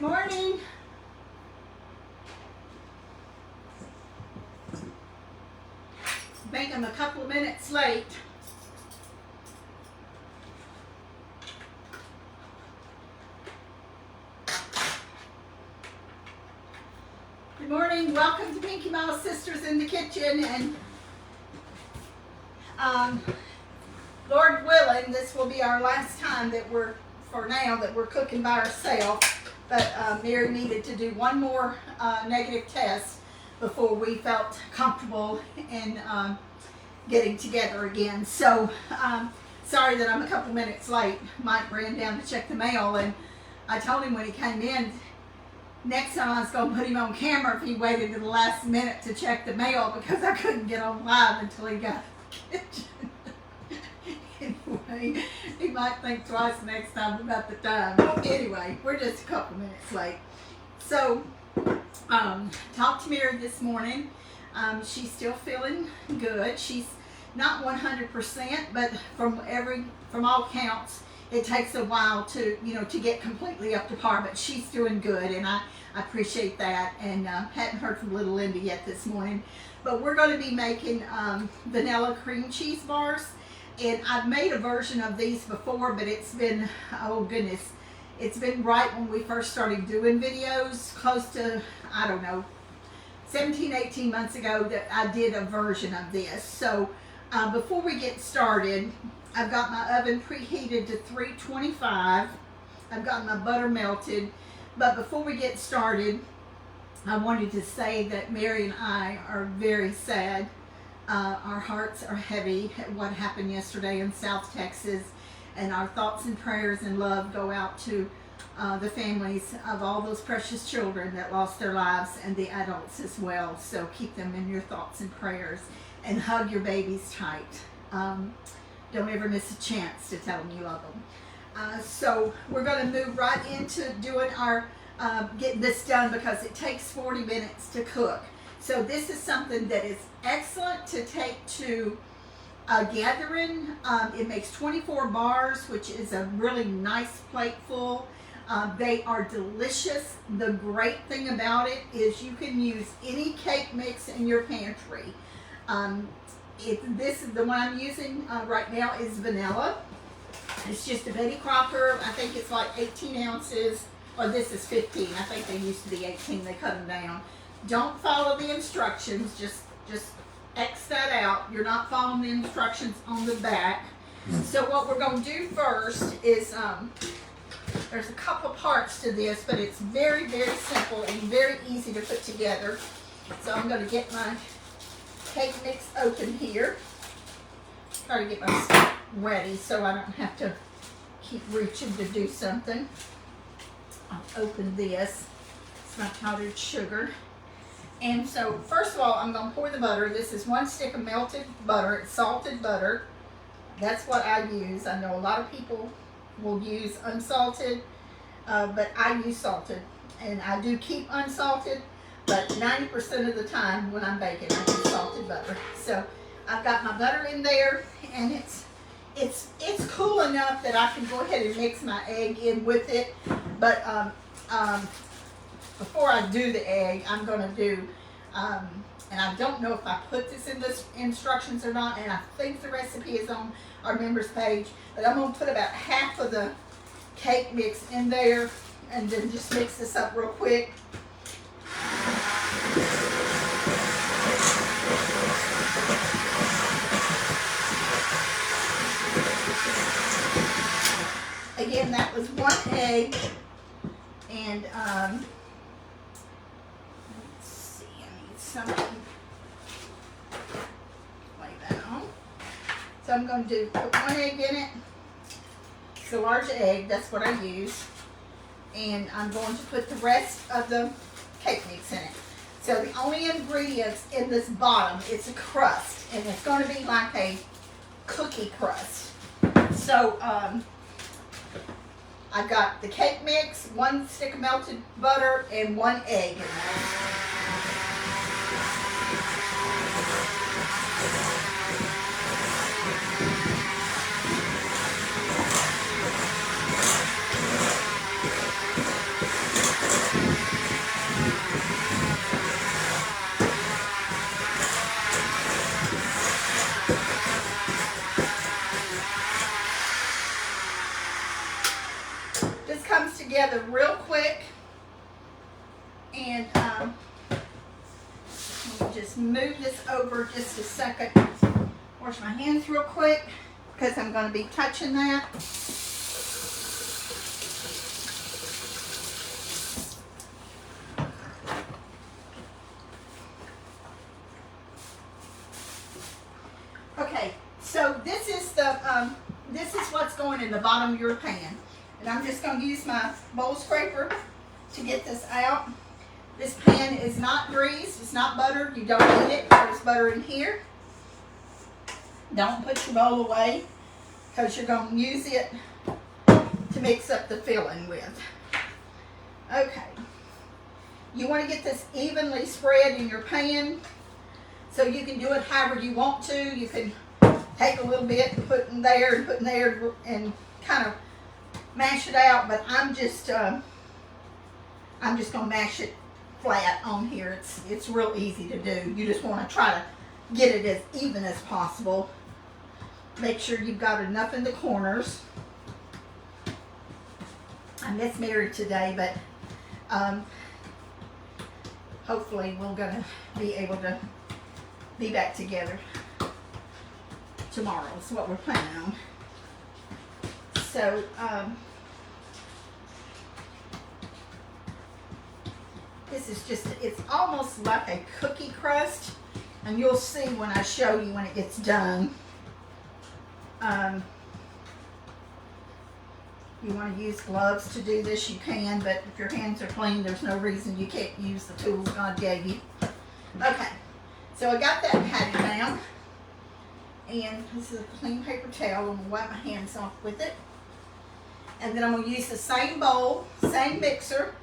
morning. I think I'm a couple of minutes late. Good morning. Welcome to Pinky Mouse Sisters in the Kitchen. And Lord willing, this will be our last time that we're cooking by ourselves. But Mary needed to do one more negative test before we felt comfortable in getting together again. So sorry that I'm a couple minutes late. Mike ran down to check the mail, and I told him when he came in, next time I was going to put him on camera if he waited to the last minute to check the mail, because I couldn't get on live until he got to the kitchen. Anyway, he might think twice next time about the time. Anyway, we're just a couple minutes late. So, talked to Mary this morning. She's still feeling good. She's not 100%, but from all counts, it takes a while to get completely up to par. But she's doing good, and I appreciate that. And hadn't heard from little Linda yet this morning. But we're going to be making vanilla cream cheese bars. And I've made a version of these before, but it's been, oh goodness, it's been right when we first started doing videos, close to, I don't know, 17, 18 months ago that I did a version of this. So before we get started, I've got my oven preheated to 325. I've got my butter melted. But before we get started, I wanted to say that Mary and I are very sad. Our hearts are heavy at what happened yesterday in South Texas, and our thoughts and prayers and love go out to the families of all those precious children that lost their lives, and the adults as well. So keep them in your thoughts and prayers, and hug your babies tight. Don't ever miss a chance to tell them you love them. So we're going to move right into doing our getting this done, because it takes 40 minutes to cook. So this is something that is excellent to take to a gathering. It makes 24 bars, which is a really nice plateful. They are delicious. The great thing about it is you can use any cake mix in your pantry. This is the one I'm using right now is vanilla. It's just a Betty Crocker. I think it's like 18 ounces, or this is 15. I think they used to be 18. They cut them down. Don't follow the instructions. Just X that out. You're not following the instructions on the back. So what we're going to do first is, there's a couple parts to this, but it's very, very simple and very easy to put together. So I'm going to get my cake mix open here. Try to get my stuff ready so I don't have to keep reaching to do something. I'll open this. It's my powdered sugar. And so, first of all, I'm going to pour the butter. This is 1 stick of melted butter. It's salted butter. That's what I use. I know a lot of people will use unsalted, but I use salted. And I do keep unsalted, but 90% of the time when I'm baking, I use salted butter. So, I've got my butter in there, and it's cool enough that I can go ahead and mix my egg in with it. But before I do the egg, I'm going to do, and I don't know if I put this in the instructions or not, and I think the recipe is on our members page, but I'm going to put about half of the cake mix in there, and then just mix this up real quick. Again, that was 1 egg, and something. Lay that on. So I'm going to put 1 egg in it. It's a large egg, that's what I use. And I'm going to put the rest of the cake mix in it. So the only ingredients in this bottom is a crust, and it's going to be like a cookie crust. So I've got the cake mix, 1 stick of melted butter, and 1 egg in there. together real quick. And let me just move this over just a second. Wash my hands real quick because I'm going to be touching that. Okay, so this is what's going in the bottom of your pan, and I'm just going to use my bowl scraper to get this out. This pan is not greased, it's not buttered. You don't need it. There's butter in here. Don't put your bowl away because you're going to use it to mix up the filling with. Okay, you want to get this evenly spread in your pan. So you can do it however you want to. You can take a little bit and put in there and put in there and kind of mash it out. But I'm just gonna mash it flat on here. It's real easy to do. You just want to try to get it as even as possible. Make sure you've got enough in the corners. I miss Mary today, but hopefully we're gonna be able to be back together tomorrow is what we're planning on. So this is just, it's almost like a cookie crust, and you'll see when I show you when it gets done. You want to use gloves to do this, you can, but if your hands are clean, there's no reason you can't use the tools God gave you. Okay. So I got that patted down, and this is a clean paper towel. I'm going to wipe my hands off with it. And then I'm going to use the same bowl, same mixer,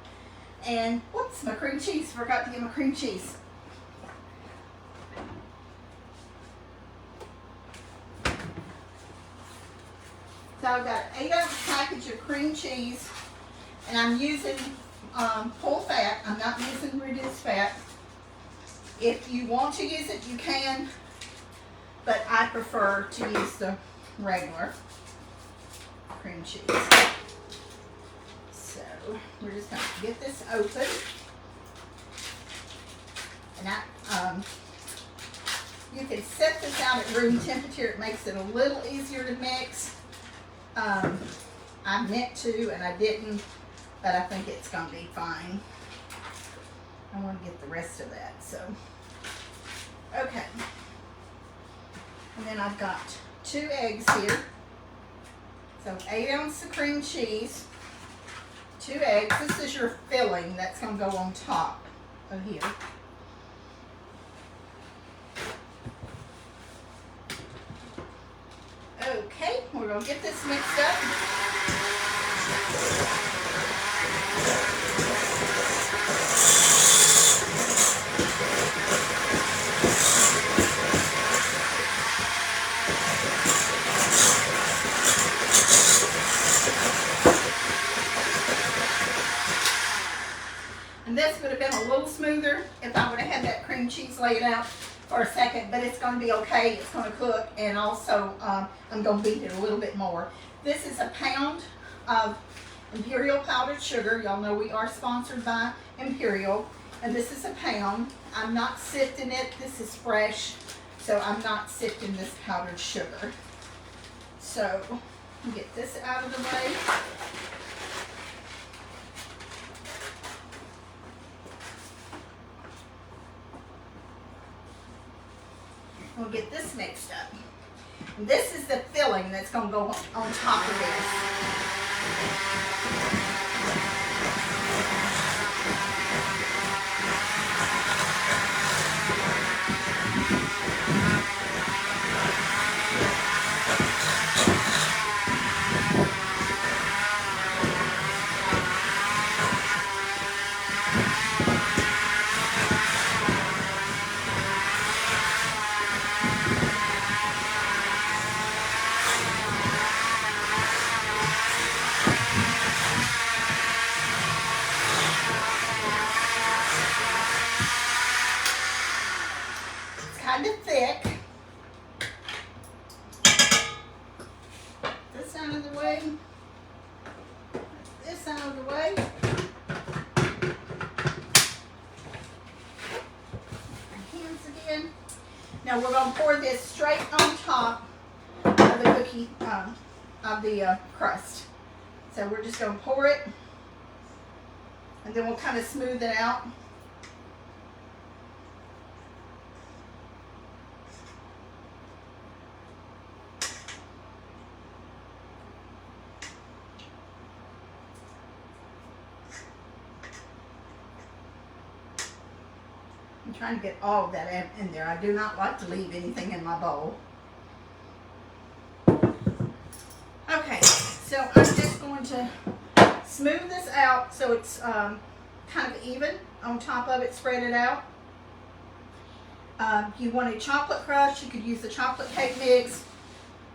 and whoops, my cream cheese. Forgot to get my cream cheese. So I've got an 8-ounce package of cream cheese, and I'm using full fat. I'm not using reduced fat. If you want to use it, you can, but I prefer to use the regular cream cheese. So we're just going to get this open, and you can set this out at room temperature. It makes it a little easier to mix. I meant to, and I didn't, but I think it's going to be fine. I want to get the rest of that, so. Okay. And then I've got 2 eggs here. So 8 ounces of cream cheese, 2 eggs. This is your filling that's going to go on top of here. Okay, we're going to get this mixed up. And this would have been a little smoother if I would have had that cream cheese laid out for a second, but it's going to be okay. It's going to cook, and also I'm going to beat it a little bit more. This is a pound of Imperial powdered sugar. Y'all know we are sponsored by Imperial, and this is a pound. I'm not sifting it. This is fresh, so I'm not sifting this powdered sugar. So get this out of the way. We'll get this mixed up. And this is the filling that's going to go on top of this. pour this straight on top of the cookie, of the crust. So we're just going to pour it, and then we'll kind of smooth it out. I'm trying to get all of that in there. I do not like to leave anything in my bowl. Okay, so I'm just going to smooth this out so it's kind of even on top of it, spread it out. If you wanted chocolate crust, you could use the chocolate cake mix.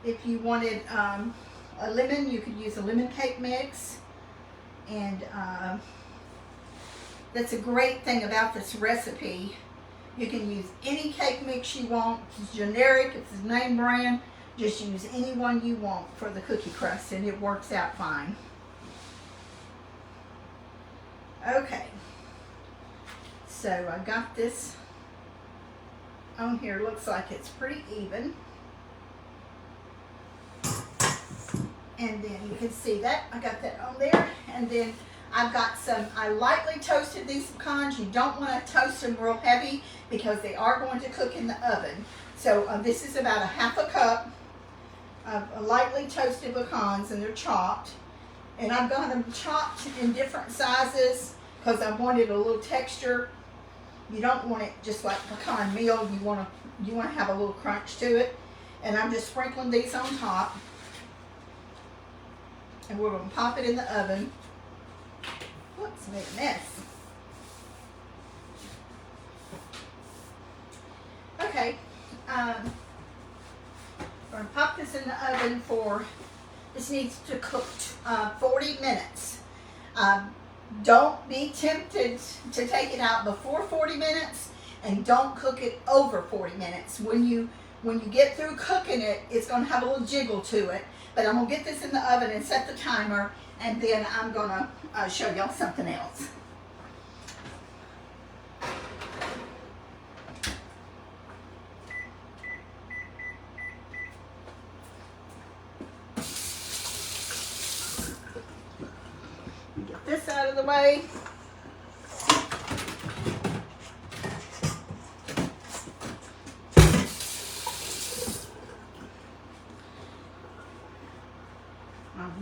If you wanted a lemon, you could use a lemon cake mix. And that's a great thing about this recipe. You can use any cake mix you want. It's generic, it's name brand. Just use any one you want for the cookie crust and it works out fine. Okay, so I got this on here. Looks like it's pretty even. And then you can see that I got that on there. And then I've got some, I lightly toasted these pecans. You don't want to toast them real heavy because they are going to cook in the oven. So this is about a half a cup of lightly toasted pecans, and they're chopped. And I've got them chopped in different sizes because I wanted a little texture. You don't want it just like pecan meal. You want to have a little crunch to it. And I'm just sprinkling these on top. And we're going to pop it in the oven. Whoops, made a mess. Okay, we're going to pop this in the oven for, this needs to cook 40 minutes. Don't be tempted to take it out before 40 minutes, and don't cook it over 40 minutes. When you get through cooking it, it's going to have a little jiggle to it. But I'm going to get this in the oven and set the timer, and then I'm going to show y'all something else. Get this out of the way.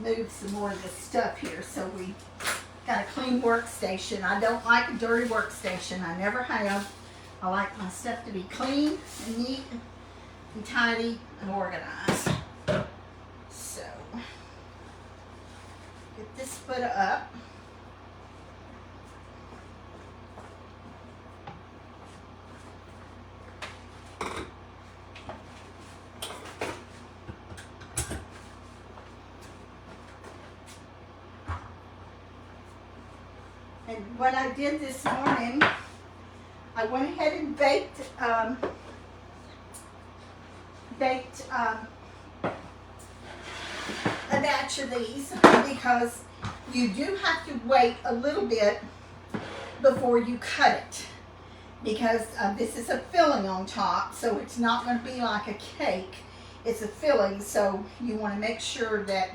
Move some more of this stuff here so we got a clean workstation. I don't like a dirty workstation. I never have. I like my stuff to be clean and neat and tidy and organized. So get this put up. And what I did this morning, I went ahead and baked a batch of these, because you do have to wait a little bit before you cut it, because this is a filling on top, so it's not going to be like a cake. It's a filling, so you want to make sure that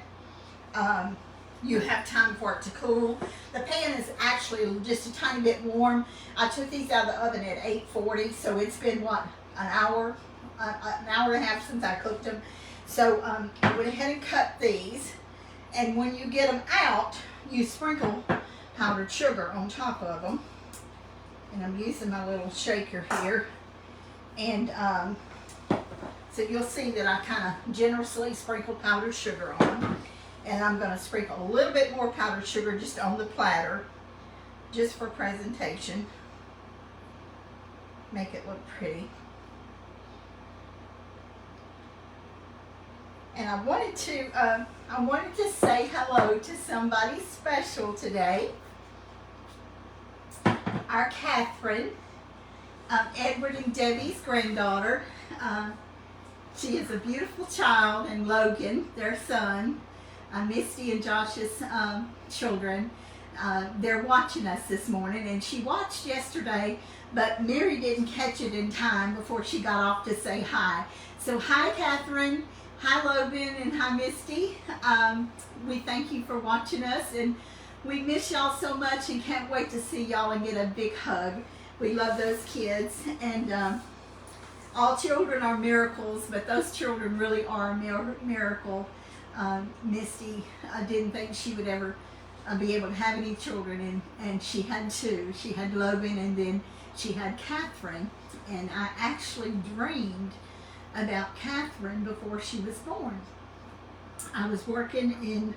you have time for it to cool. The pan is actually just a tiny bit warm. I took these out of the oven at 840, so it's been what, an hour and a half since I cooked them. So I went ahead and cut these, and when you get them out, you sprinkle powdered sugar on top of them. And I'm using my little shaker here, and so you'll see that I kind of generously sprinkle powdered sugar on them. And I'm going to sprinkle a little bit more powdered sugar just on the platter, just for presentation. Make it look pretty. And I wanted to say hello to somebody special today. Our Catherine, Edward and Debbie's granddaughter. She is a beautiful child, and Logan, their son. Misty and Josh's children. they're watching us this morning, and she watched yesterday, but Mary didn't catch it in time before she got off to say hi. So hi, Catherine. Hi, Logan, and hi, Misty. We thank you for watching us, and we miss y'all so much and can't wait to see y'all and get a big hug. We love those kids, and all children are miracles, but those children really are a miracle. Misty didn't think she would ever be able to have any children, and she had two. She had Logan, and then she had Catherine, and I actually dreamed about Catherine before she was born. I was working in,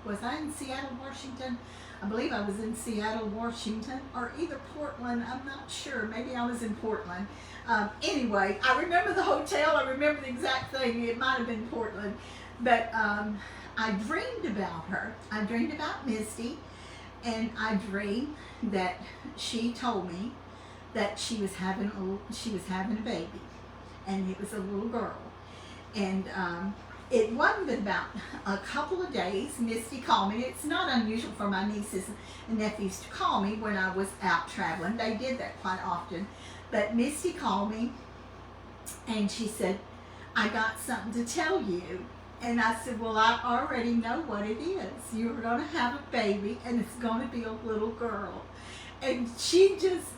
was I in Seattle, Washington? I believe I was in Seattle, Washington, or either Portland. I'm not sure. Maybe I was in Portland. Anyway, I remember the hotel. I remember the exact thing. It might have been Portland. But I dreamed about her. I dreamed about Misty, and I dreamed that she told me that she was having a baby, and it was a little girl. And it wasn't but about a couple of days. Misty called me. It's not unusual for my nieces and nephews to call me when I was out traveling. They did that quite often. But Misty called me, and she said, I got something to tell you. And I said, well, I already know what it is. You're going to have a baby, and it's going to be a little girl. And she just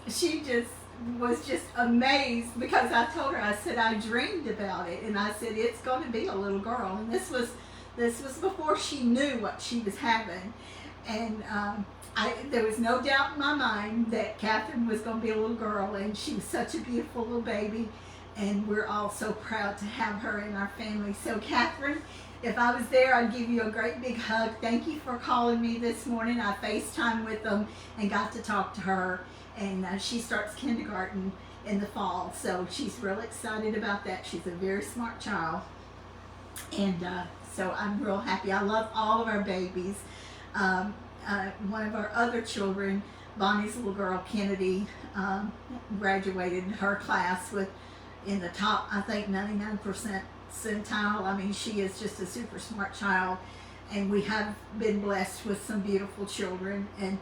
was just amazed, because I told her, I said, I dreamed about it, and I said, it's going to be a little girl. And this was before she knew what she was having. And there was no doubt in my mind that Catherine was going to be a little girl, and she was such a beautiful little baby, and we're all so proud to have her in our family. So Catherine, if I was there, I'd give you a great big hug. Thank you for calling me this morning. I FaceTimed with them and got to talk to her, and she starts kindergarten in the fall, so she's real excited about that. She's a very smart child, and so I'm real happy. I love all of our babies. One of our other children, Bonnie's little girl, Kennedy, graduated her class with in the top, I think, 99% percentile. I mean, she is just a super smart child, and we have been blessed with some beautiful children, and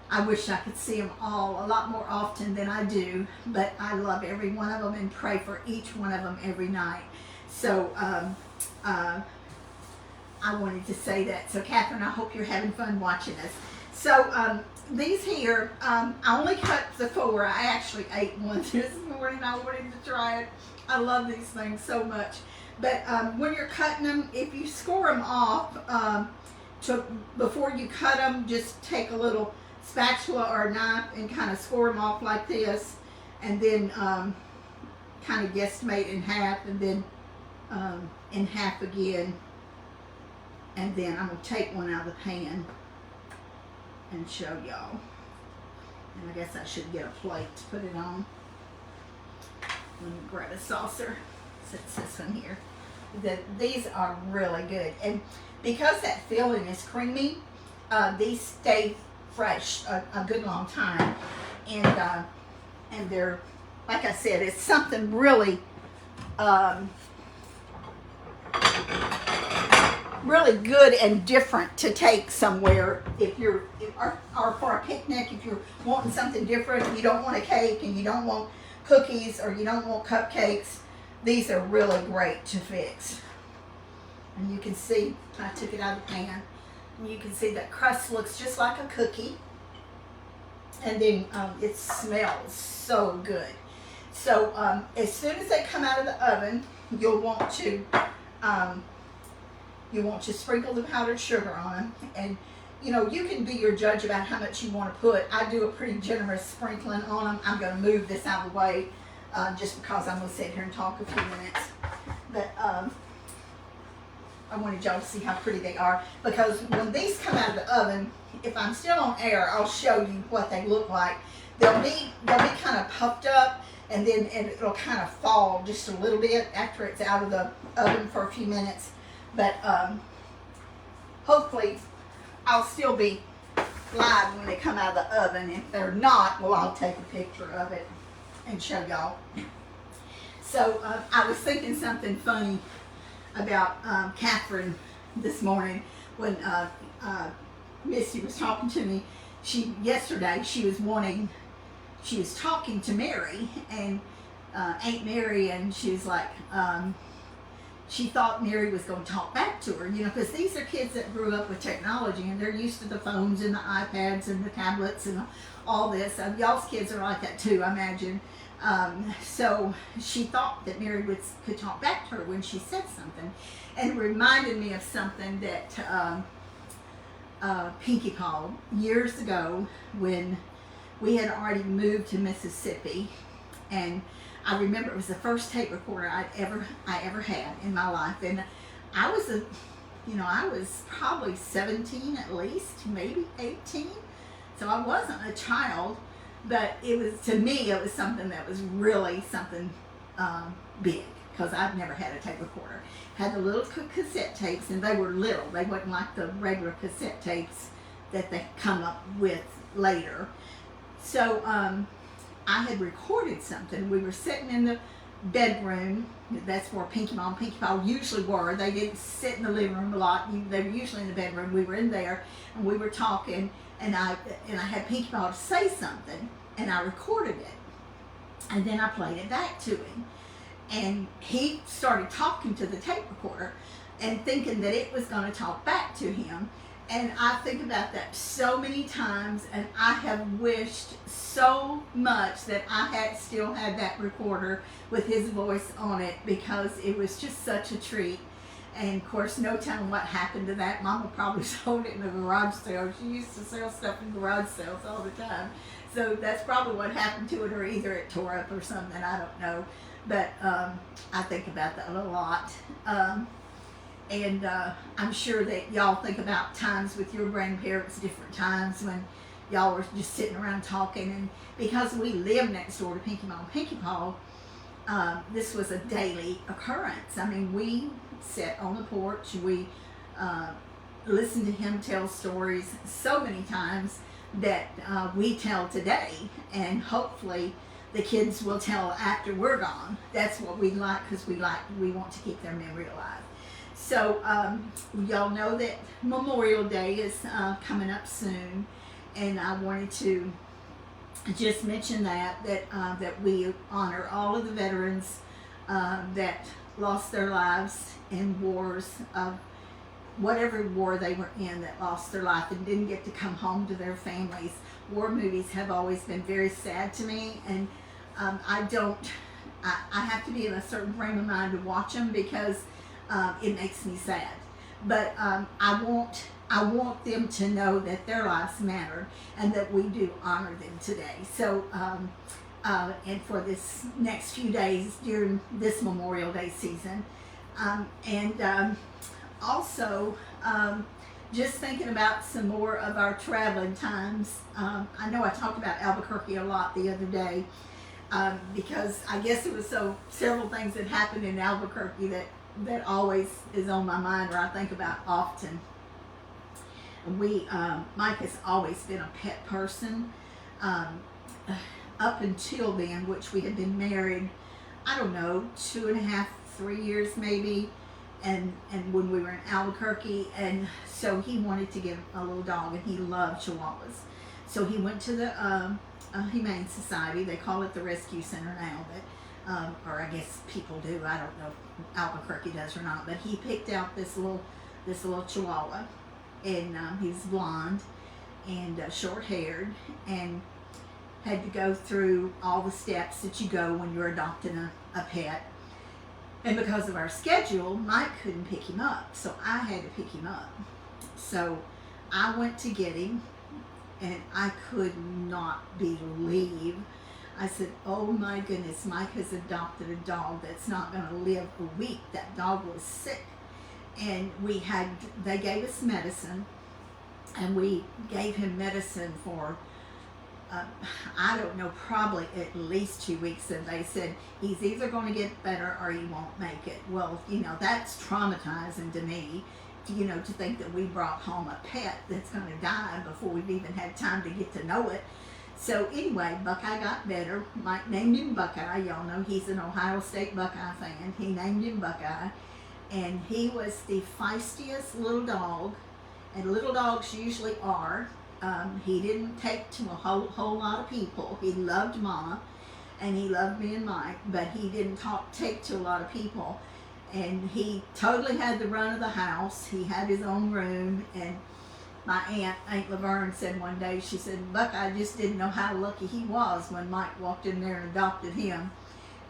I wish I could see them all a lot more often than I do, but I love every one of them and pray for each one of them every night. So I wanted to say that. So Catherine, I hope you're having fun watching us. So these here, I only cut the 4. I actually ate one this morning. I wanted to try it. I love these things so much. But when you're cutting them, if you score them off, before you cut them, just take a little spatula or a knife and kind of score them off like this, and then kind of guesstimate in half, and then in half again. And then I'm going to take one out of the pan and show y'all. And I guess I should get a plate to put it on. Let me grab a saucer. It's this one here. These are really good. And because that filling is creamy, these stay fresh a good long time. And they're, like I said, it's something really really good and different to take somewhere if you're, or for a picnic, if you're wanting something different, you don't want a cake and you don't want cookies or you don't want cupcakes. These are really great to fix. And you can see, I took it out of the pan, and you can see that crust looks just like a cookie. And then it smells so good. So as soon as they come out of the oven, you'll want to sprinkle the powdered sugar on them. And you know, you can be your judge about how much you want to put. I do a pretty generous sprinkling on them. I'm going to move this out of the way just because I'm going to sit here and talk a few minutes. But I wanted y'all to see how pretty they are, because when these come out of the oven, if I'm still on air, I'll show you what they look like. They'll be kind of puffed up, and then it'll kind of fall just a little bit after it's out of the oven for a few minutes. But hopefully I'll still be live when they come out of the oven. If they're not, well, I'll take a picture of it and show y'all. So I was thinking something funny about Catherine this morning. when Misty was talking to me, yesterday she was talking to Mary and Aunt Mary, and she was like, she thought Mary was going to talk back to her, because these are kids that grew up with technology and they're used to the phones and the iPads and the tablets and all this. Y'all's kids are like that too, I imagine. So she thought that Mary could talk back to her when she said something, and it reminded me of something that Pinkie called years ago when we had already moved to Mississippi, and I remember it was the first tape recorder I ever had in my life, and I was probably 17 at least, maybe 18, so I wasn't a child, but to me it was something that was really something big, because I'd never had a tape recorder. Had the little cassette tapes, and they were little. They wasn't like the regular cassette tapes that they come up with later. So I had recorded something. We were sitting in the bedroom. That's where Pinkie Mom and Pinkie Pa usually were. They didn't sit in the living room a lot. They were usually in the bedroom. We were in there, and we were talking, and I had Pinkie Pa say something, and I recorded it. And then I played it back to him. And he started talking to the tape recorder and thinking that it was going to talk back to him. And I think about that so many times, and I have wished so much that I had still had that recorder with his voice on it, because it was just such a treat. And of course, no telling what happened to that. Mama probably sold it in a garage sale. She used to sell stuff in garage sales all the time. So that's probably what happened to it, or either it tore up or something, I don't know. But I think about that a lot. And I'm sure that y'all think about times with your grandparents, different times when y'all were just sitting around talking. And because we live next door to Pinkie Mom and Pinkie Pa, this was a daily occurrence. I mean, we sat on the porch, we listened to him tell stories so many times that we tell today, and hopefully the kids will tell after we're gone. That's what we like, because we want to keep their memory alive. So y'all know that Memorial Day is coming up soon, and I wanted to just mention that we honor all of the veterans that lost their lives in wars, whatever war they were in, that lost their life and didn't get to come home to their families. War movies have always been very sad to me, and I have to be in a certain frame of mind to watch them, because it makes me sad. But I want them to know that their lives matter, and that we do honor them today. So, and for this next few days during this Memorial Day season, also just thinking about some more of our traveling times. I know I talked about Albuquerque a lot the other day, because I guess it was several things that happened in Albuquerque that always is on my mind, or I think about often. Mike has always been a pet person. Up until then, which we had been married, I don't know, 2.5, 3 years maybe, and when we were in Albuquerque, and so he wanted to get a little dog, and he loved Chihuahuas. So he went to the Humane Society. They call it the Rescue Center now, but or I guess people do. I don't know if Albuquerque does or not. But he picked out this little Chihuahua, and he was blonde and short-haired, and had to go through all the steps that you go when you're adopting a pet. And because of our schedule, Mike couldn't pick him up, so I had to pick him up. So I went to get him, and I could not believe. I said, oh my goodness, Mike has adopted a dog that's not going to live a week. That dog was sick. And they gave us medicine, and we gave him medicine for I don't know, probably at least 2 weeks, and they said he's either going to get better or he won't make it. Well, that's traumatizing to me, to think that we brought home a pet that's going to die before we've even had time to get to know it. So anyway, Buckeye got better. Mike named him Buckeye. Y'all know he's an Ohio State Buckeye fan. He named him Buckeye, and he was the feistiest little dog and little dogs usually are. He didn't take to a whole lot of people. He loved Mama, and he loved me and Mike, but he didn't take to a lot of people. And he totally had the run of the house. He had his own room, and my Aunt Laverne, said one day, she said, Buckeye just didn't know how lucky he was when Mike walked in there and adopted him.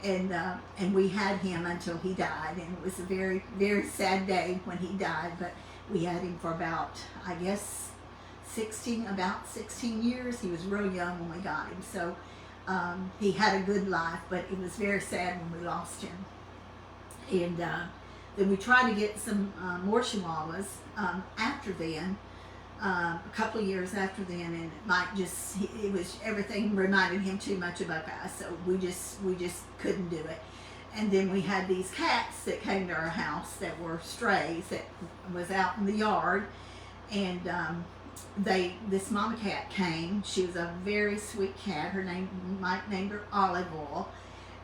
And we had him until he died, and it was a very, very sad day when he died, but we had him for about, I guess, 16 years. He was real young when we got him, so he had a good life, but it was very sad when we lost him. And then we tried to get some more Chihuahuas after then, a couple of years after then, and Mike everything reminded him too much of Buckeye, so we just couldn't do it. And then we had these cats that came to our house that were strays that was out in the yard, and this mama cat came. She was a very sweet cat. Mike named her Olive Oil,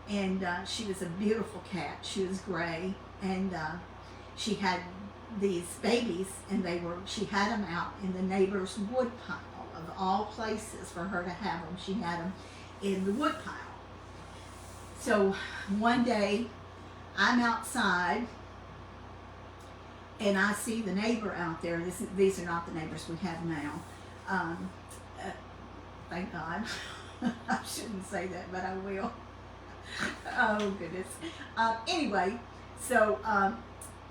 and she was a beautiful cat. She was gray, and she had these babies, and she had them out in the neighbor's wood pile. Of all places for her to have them, she had them in the wood pile. So one day I'm outside and I see the neighbor out there. These are not the neighbors we have now. Thank God. I shouldn't say that, but I will. Oh goodness. Anyway, so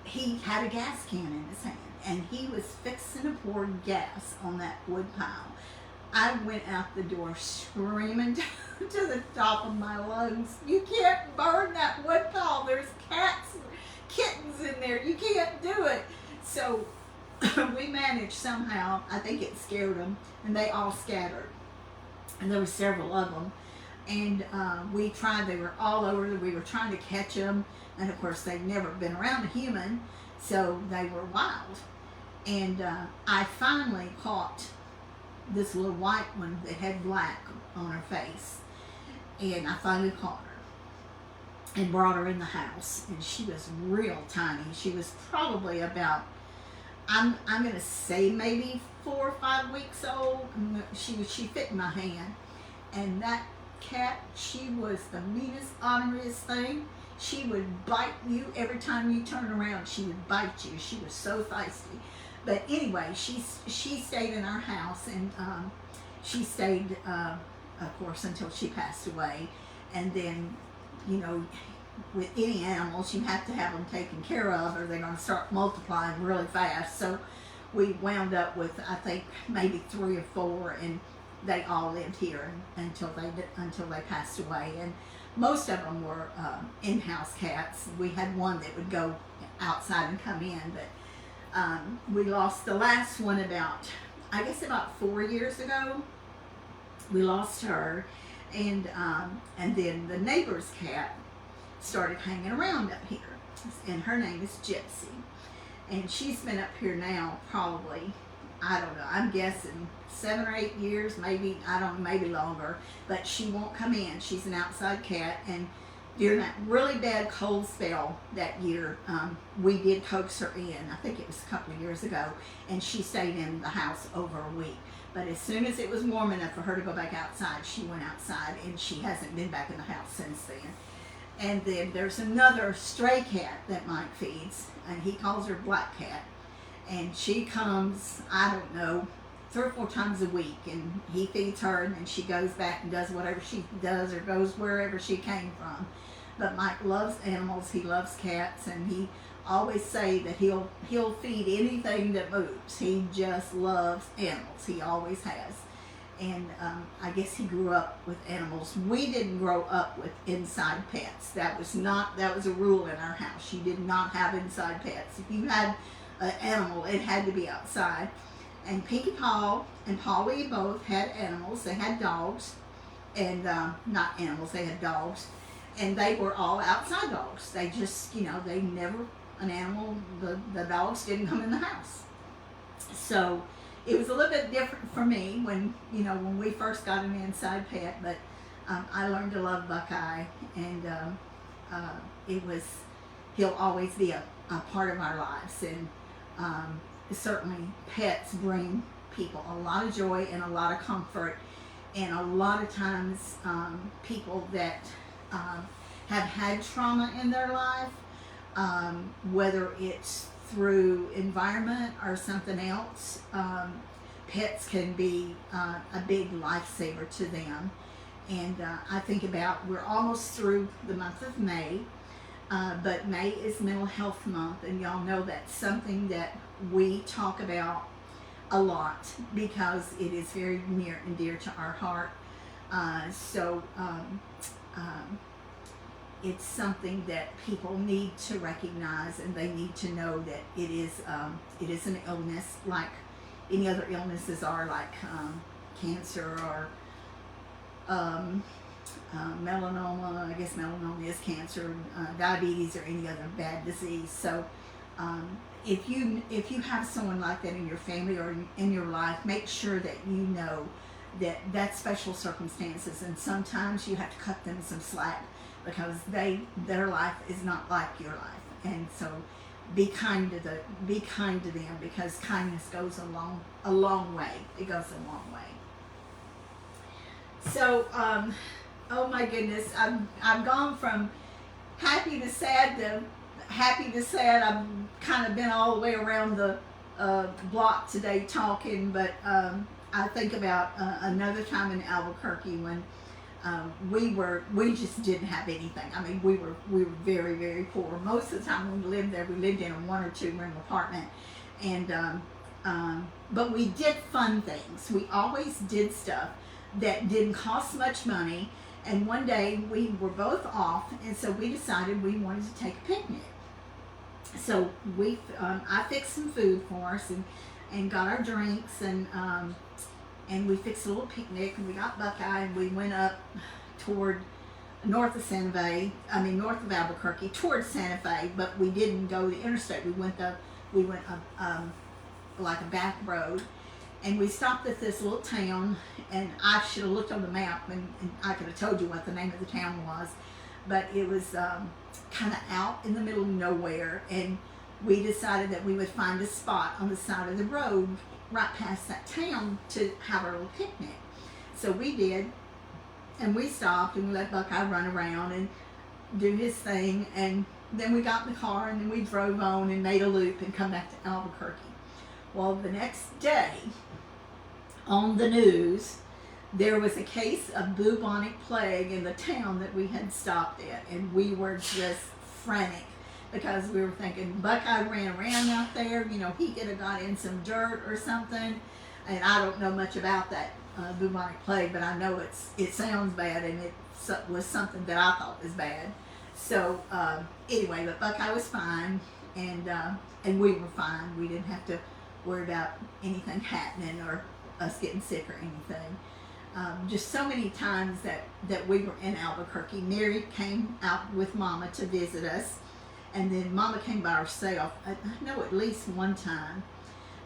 he had a gas can in his hand, and he was fixing to pour gas on that wood pile. I went out the door screaming to the top of my lungs, you can't burn that wood pile. There's cats, kittens in there. You can't do it. So we managed somehow. I think it scared them, and they all scattered. And there were several of them. And we tried, they were all over, we were trying to catch them, and of course they'd never been around a human, so they were wild. And I finally caught this little white one that had black on her face, and I finally caught her and brought her in the house, and she was real tiny. She was probably about, I'm going to say maybe 4 or 5 weeks old. She fit in my hand, and that cat, she was the meanest, honoriest thing. She would bite you every time you turn around. She would bite you. She was so feisty. But anyway, she stayed in our house, and she stayed, of course, until she passed away. And then, you know, with any animals, you have to have them taken care of, or they're going to start multiplying really fast. So we wound up with, I think, maybe 3 or 4, and they all lived here until they passed away. And most of them were in-house cats. We had one that would go outside and come in, but we lost the last one about 4 years ago. We lost her, and then the neighbor's cat started hanging around up here, and her name is Gypsy, and she's been up here now probably, I don't know, I'm guessing 7 or 8 years, maybe, I don't know, maybe longer, but she won't come in. She's an outside cat, and during that really bad cold spell that year, we did coax her in. I think it was a couple of years ago, and she stayed in the house over a week. But as soon as it was warm enough for her to go back outside, she went outside, and she hasn't been back in the house since then. And then there's another stray cat that Mike feeds, and he calls her Black Cat. And she comes, I don't know, 3 or 4 times a week, and he feeds her, and then she goes back and does whatever she does, or goes wherever she came from. But Mike loves animals. He loves cats, and he always say that he'll feed anything that moves. He just loves animals. He always has. And I guess he grew up with animals. We didn't grow up with inside pets. That was a rule in our house. You did not have inside pets. If you had an animal, it had to be outside. And Pinkie Paul and Polly both had animals. They had dogs, and not animals, they had dogs. And they were all outside dogs. They just, they never, the dogs didn't come in the house. So it was a little bit different for me when we first got an inside pet, but I learned to love Buckeye, and he'll always be a part of our lives. And certainly pets bring people a lot of joy and a lot of comfort, and a lot of times people that have had trauma in their life, whether it's through environment or something else, pets can be a big lifesaver to them. And I think about, we're almost through the month of May, but May is Mental Health Month, and y'all know that's something that we talk about a lot because it is very near and dear to our heart. So it's something that people need to recognize, and they need to know that it is an illness like any other illnesses are, like cancer or melanoma. I guess melanoma is cancer, diabetes, or any other bad disease. So if you have someone like that in your family or in your life, make sure that you know that that's special circumstances, and sometimes you have to cut them some slack because their life is not like your life. And so be kind to them, because kindness goes a long way. It goes a long way. So oh my goodness, I've gone from happy to sad to happy to sad. I've kind of been all the way around the block today talking, but I think about another time in Albuquerque when we just didn't have anything. I mean, we were very, very poor. Most of the time when we lived there, we lived in a 1 or 2 room apartment, and but we did fun things. We always did stuff that didn't cost much money. And one day we were both off, and so we decided we wanted to take a picnic. So I fixed some food for us and got our drinks, and we fixed a little picnic, and we got Buckeye, and we went up toward north of Albuquerque, towards Santa Fe, but we didn't go the interstate. We went like a back road, and we stopped at this little town, and I should have looked on the map, and I could have told you what the name of the town was, but it was kind of out in the middle of nowhere, and we decided that we would find a spot on the side of the road right past that town to have our little picnic. So we did, and we stopped, and we let Buckeye run around and do his thing, and then we got in the car, and then we drove on and made a loop and come back to Albuquerque. Well, the next day, on the news, there was a case of bubonic plague in the town that we had stopped at, and we were just frantic because we were thinking Buckeye ran around out there, he could have got in some dirt or something, and I don't know much about that bubonic plague, but I know it sounds bad, and it was something that I thought was bad. So anyway, but Buckeye was fine, and we were fine. We didn't have to worry about anything happening or us getting sick or anything. Just so many times that we were in Albuquerque. Mary came out with Mama to visit us, and then Mama came by herself, I know at least one time,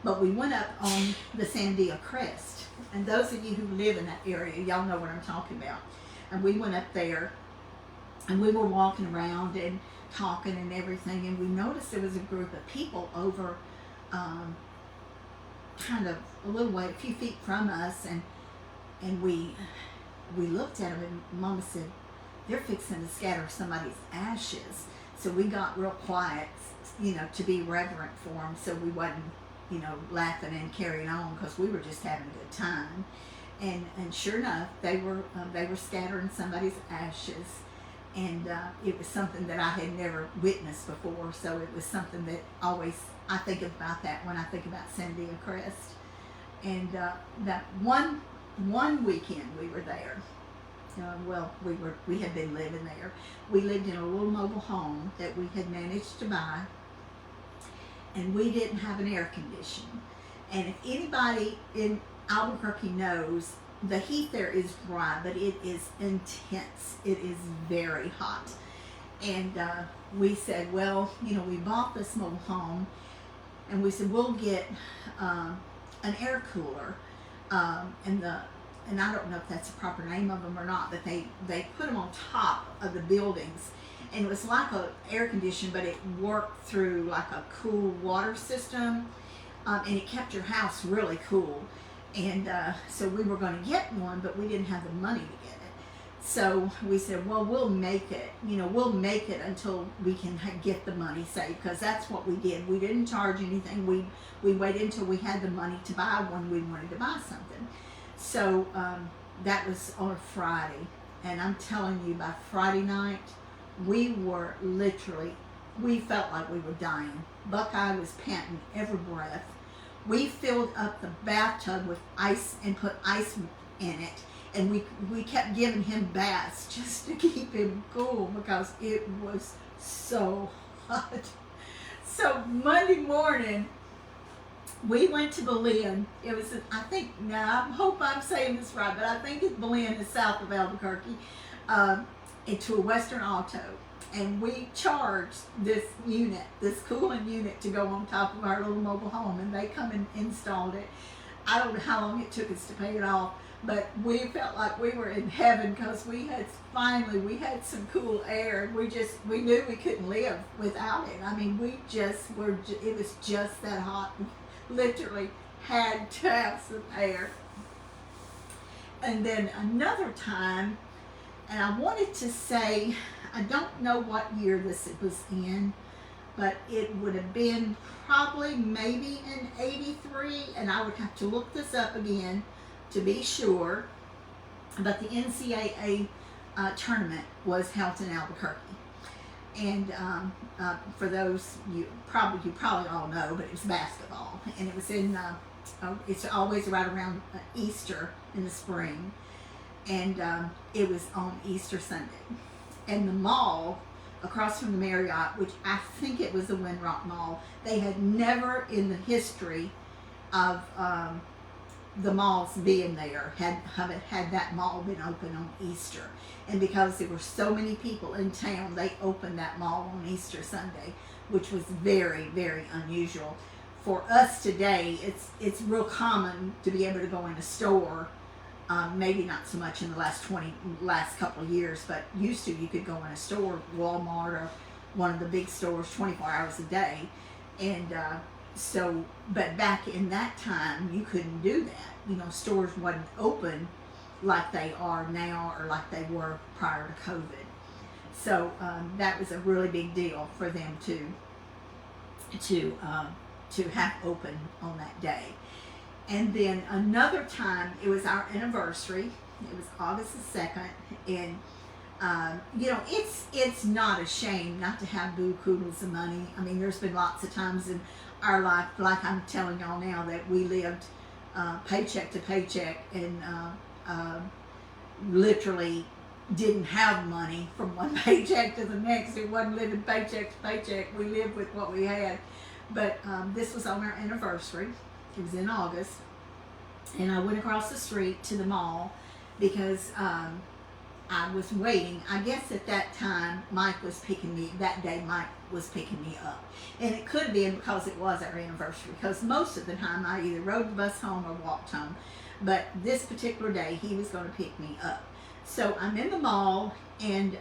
but we went up on the Sandia Crest, and those of you who live in that area, y'all know what I'm talking about. And we went up there, and we were walking around and talking and everything, and we noticed there was a group of people over kind of a little way, a few feet from us, and we looked at them, and Mama said, they're fixing to scatter somebody's ashes. So we got real quiet, to be reverent for them, so we wasn't, laughing and carrying on, because we were just having a good time. And sure enough, they were scattering somebody's ashes, and it was something that I had never witnessed before. So it was something that always I think about that when I think about Sandia Crest. And that one weekend we were there. We had been living there. We lived in a little mobile home that we had managed to buy, and we didn't have an air conditioner. And if anybody in Albuquerque knows, the heat there is dry, but it is intense. It is very hot. And we said, well, we bought this mobile home, and we said, we'll get an air cooler, and I don't know if that's the proper name of them or not, but they put them on top of the buildings, and it was like an air conditioner, but it worked through like a cool water system. and it kept your house really cool. And so we were going to get one, but we didn't have the money to get it. So we said, well, we'll make it. We'll make it until we can get the money saved, because that's what we did. We didn't charge anything. We waited until we had the money to buy one. We wanted to buy something. So that was on a Friday. And I'm telling you, by Friday night, we were literally, we felt like we were dying. Buckeye was panting every breath. We filled up the bathtub with ice and put ice in it. And we kept giving him baths just to keep him cool, because it was so hot. So Monday morning, we went to Belen. It was, I think, now I hope I'm saying this right, but I think Belen is south of Albuquerque, into a Western Auto. And we charged this unit, this cooling unit, to go on top of our little mobile home, and they come and installed it. I don't know how long it took us to pay it off, but we felt like we were in heaven, because we had some cool air, and we knew we couldn't live without it. I mean, it was just that hot. We literally had to have some air. And then another time, and I wanted to say, I don't know what year this was in, but it would have been probably maybe in 83, and I would have to look this up again to be sure. But the NCAA tournament was held in Albuquerque. And for those, you probably all know, but it was basketball. And it was it's always right around Easter in the spring. And it was on Easter Sunday. And the mall across from the Marriott, which I think it was the Windrock Mall, they had never in the history of the malls being there had that mall been open on Easter. And because there were so many people in town, they opened that mall on Easter Sunday, which was very, very unusual. For us today, it's real common to be able to go in a store. Maybe not so much in the last couple of years, but used to, you could go in a store, Walmart or one of the big stores, 24 hours a day. And but back in that time, you couldn't do that. Stores wasn't open like they are now, or like they were prior to COVID. So that was a really big deal for them to have open on that day. And then another time, it was our anniversary. It was August the 2nd. And, it's not a shame not to have bukus of money. I mean, there's been lots of times in our life, like I'm telling y'all now, that we lived paycheck to paycheck, and literally didn't have money from one paycheck to the next. It wasn't living paycheck to paycheck. We lived with what we had. But this was on our anniversary. It was in August, and I went across the street to the mall because I was waiting. I guess at that time, Mike was picking me up. And it could have been because it was our anniversary, because most of the time I either rode the bus home or walked home. But this particular day, he was going to pick me up. So I'm in the mall, and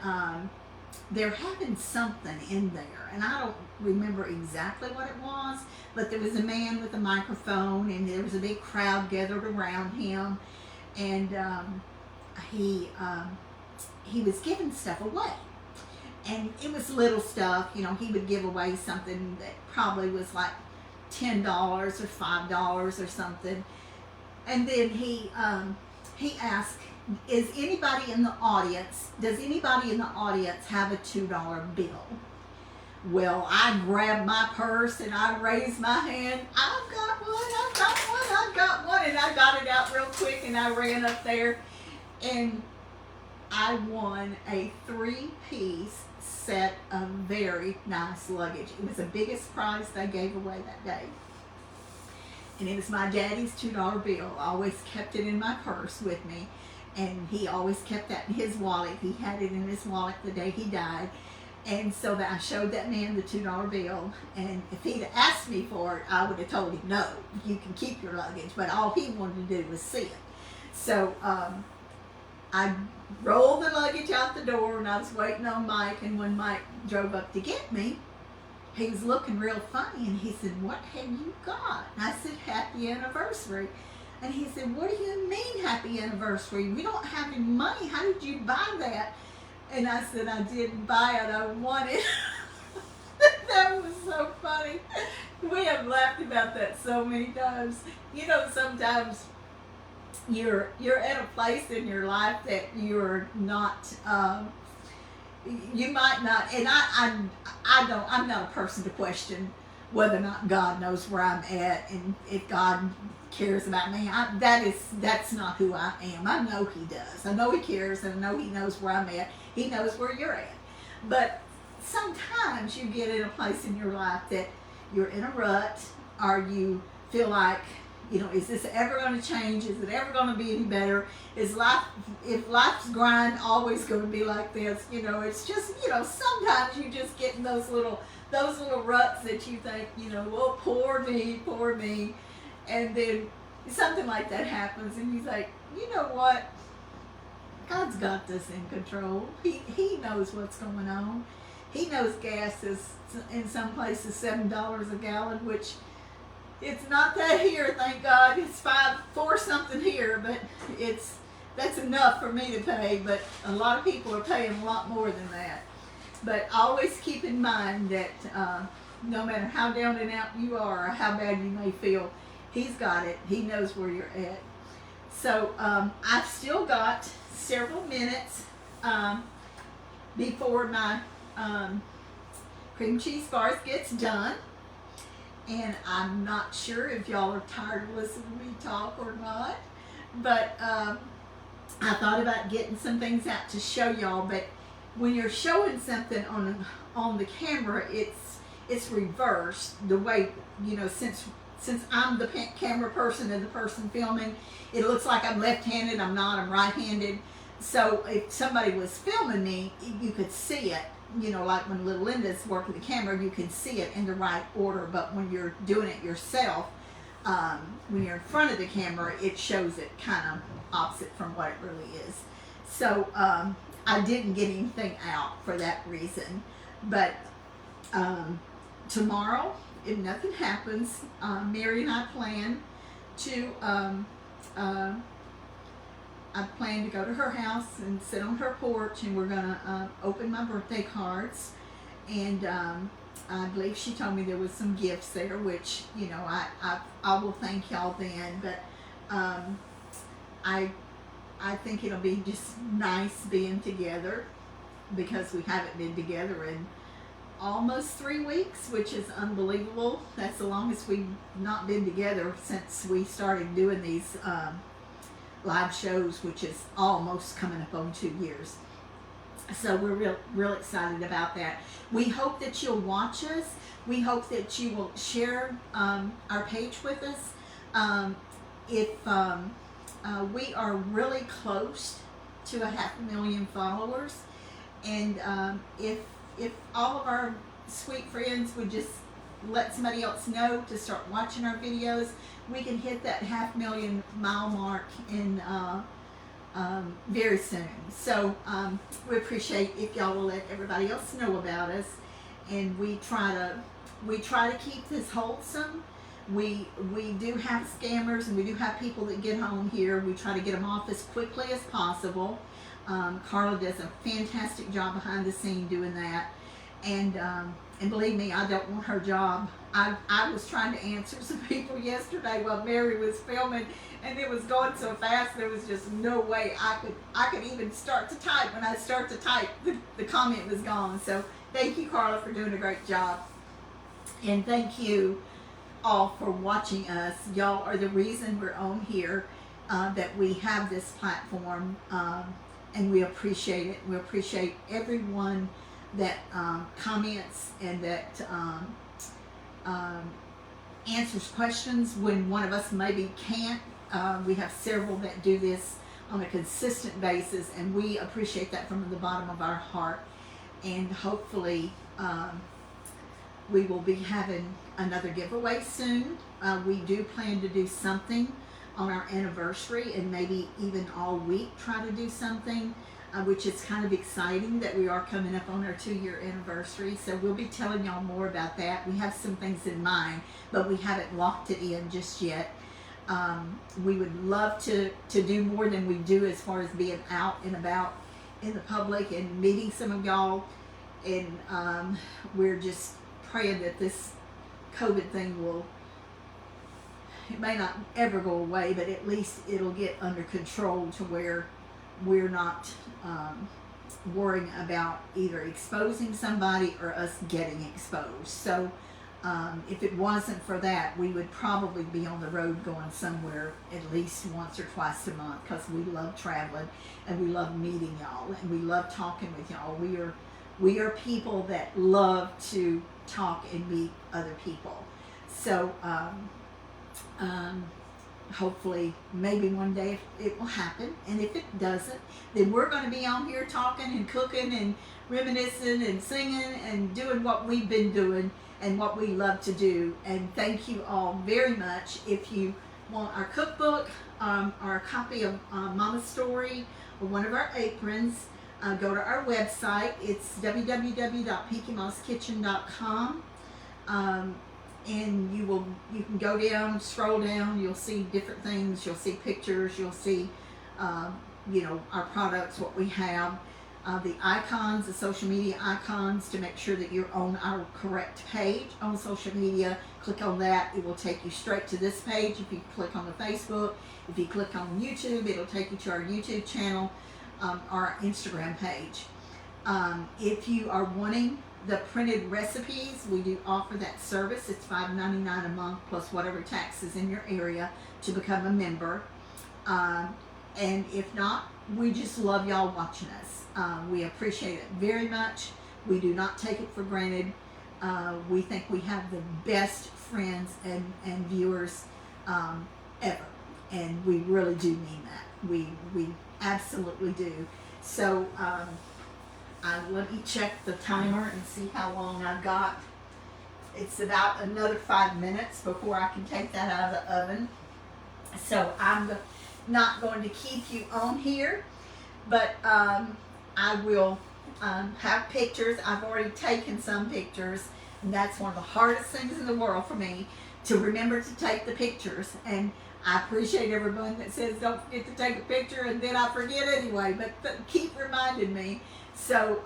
they're having something in there, and I don't remember exactly what it was, but there was a man with a microphone, and there was a big crowd gathered around him, and he was giving stuff away, and it was little stuff. He would give away something that probably was like $10 or $5 or something, and then he asked, does anybody in the audience have a $2 bill? Well, I grabbed my purse and I raised my hand. I've got one, and I got it out real quick, and I ran up there, and I won a 3-piece set of very nice luggage. It was the biggest prize they gave away that day. And it was my daddy's $2 bill. I always kept it in my purse with me. And he always kept that in his wallet. He had it in his wallet the day he died. And so that I showed that man the $2 bill. And if he'd asked me for it, I would have told him, no, you can keep your luggage. But all he wanted to do was see it. So I rolled the luggage out the door, and I was waiting on Mike. And when Mike drove up to get me, he was looking real funny, and he said, "What have you got?" And I said, "Happy anniversary." And he said, "What do you mean happy anniversary? We don't have any money. How did you buy that?" And I said, "I didn't buy it. I won it." That was so funny. We have laughed about that so many times. You know, sometimes you're at a place in your life that you're not. You might not, and I'm not a person to question whether or not God knows where I'm at, and if God cares about me. That's not who I am. I know He does. I know He cares, and I know He knows where I'm at. He knows where you're at. But sometimes you get in a place in your life that you're in a rut, or you feel like, is this ever going to change? Is it ever going to be any better? If life's grind always going to be like this? It's just, sometimes you just get in those little ruts that you think, well, poor me. And then something like that happens, and you think, you know what? God's got this in control. He knows what's going on. He knows gas is in some places $7 a gallon, which it's not that here, thank God. It's $4 something here, but that's enough for me to pay. But a lot of people are paying a lot more than that. But always keep in mind that no matter how down and out you are, or how bad you may feel, He's got it. He knows where you're at. So I've still got several minutes before my cream cheese bars gets done. And I'm not sure if y'all are tired of listening to me talk or not. But I thought about getting some things out to show y'all. But when you're showing something on the camera, it's reversed. The way, since I'm the camera person and the person filming, it looks like I'm left-handed. I'm not. I'm right-handed. So if somebody was filming me, you could see it. Like when Little Linda's working the camera, you can see it in the right order. But when you're doing it yourself, when you're in front of the camera, it shows it kind of opposite from what it really is. So I didn't get anything out for that reason. But tomorrow, if nothing happens, Mary and I plan to go to her house and sit on her porch, and we're gonna open my birthday cards. And I believe she told me there was some gifts there, which I will thank y'all then. But I think it'll be just nice being together, because we haven't been together in almost 3 weeks, which is unbelievable. That's the longest we've not been together since we started doing these live shows, which is almost coming up on 2 years. So we're real excited about that. We hope that you'll watch us. We hope that you will share our page with us. We are really close to 500,000 followers, and if all of our sweet friends would just let somebody else know to start watching our videos, we can hit that 500,000 mile mark in very soon. So we appreciate if y'all will let everybody else know about us, and we try to keep this wholesome. We do have scammers, and we do have people that get on here. We try to get them off as quickly as possible. Carla does a fantastic job behind the scene doing that, and believe me, I don't want her job. I was trying to answer some people yesterday while Mary was filming, and it was going so fast there was just no way I could even start to type. When I start to type, the comment was gone. So thank you, Carla, for doing a great job, and thank you all for watching us. Y'all are the reason we're on here, that we have this platform, and we appreciate it. We appreciate everyone that comments and that answers questions when one of us maybe can't. We have several that do this on a consistent basis, and we appreciate that from the bottom of our heart. And hopefully we will be having another giveaway soon. We do plan to do something on our anniversary, and maybe even all week try to do something. which is kind of exciting that we are coming up on our 2-year anniversary. So we'll be telling y'all more about that. We have some things in mind, but we haven't locked it in just yet. We would love to do more than we do as far as being out and about in the public and meeting some of y'all. And we're just praying that this COVID thing will, it may not ever go away, but at least it'll get under control to where we're not worrying about either exposing somebody or us getting exposed. So if it wasn't for that, we would probably be on the road going somewhere at least once or twice a month, because we love traveling and we love meeting y'all and we love talking with y'all. We are people that love to talk and meet other people. So hopefully maybe one day it will happen, and if it doesn't, then we're going to be on here talking and cooking and reminiscing and singing and doing what we've been doing and what we love to do. And thank you all very much. If you want our cookbook or a copy of Mama's Story or one of our aprons, go to our website. It's www.peakymosskitchen.com. And you can go down, scroll down, you'll see different things, you'll see pictures, you'll see our products, what we have, the icons, the social media icons, to make sure that you're on our correct page on social media. Click on that, it will take you straight to this page. If you click on the Facebook, if you click on YouTube, it'll take you to our YouTube channel, our Instagram page. If you are wanting the printed recipes, we do offer that service. It's $5.99 a month plus whatever tax is in your area to become a member. And if not, we just love y'all watching us. We appreciate it very much. We do not take it for granted. We think we have the best friends and viewers ever. And we really do mean that. We absolutely do. So let me check the timer and see how long I've got. It's about another 5 minutes before I can take that out of the oven. So I'm not going to keep you on here, but I will have pictures. I've already taken some pictures, and that's one of the hardest things in the world for me, to remember to take the pictures. And I appreciate everyone that says don't forget to take a picture, and then I forget anyway, but keep reminding me. So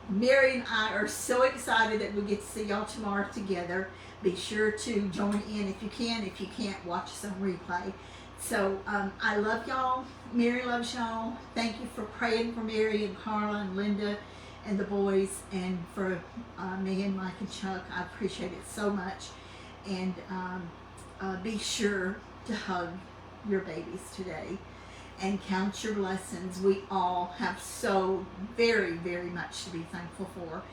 Mary and I are so excited that we get to see y'all tomorrow together. Be sure to join in if you can. If you can't, watch us on replay. So I love y'all. Mary loves y'all. Thank you for praying for Mary and Carla and Linda and the boys, and for me and Mike and Chuck. I appreciate it so much. And be sure to hug your babies today and count your blessings. We all have so very, very much to be thankful for.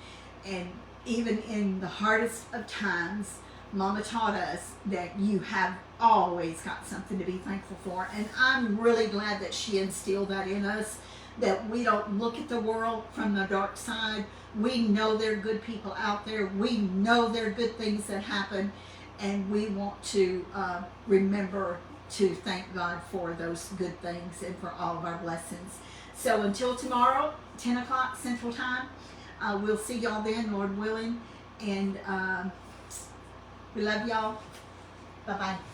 And even in the hardest of times, Mama taught us that you have always got something to be thankful for. And I'm really glad that she instilled that in us, that we don't look at the world from the dark side. We know there are good people out there. We know there are good things that happen. And we want to remember to thank God for those good things and for all of our blessings. So until tomorrow, 10 o'clock Central Time, we'll see y'all then, Lord willing. And we love y'all. Bye-bye.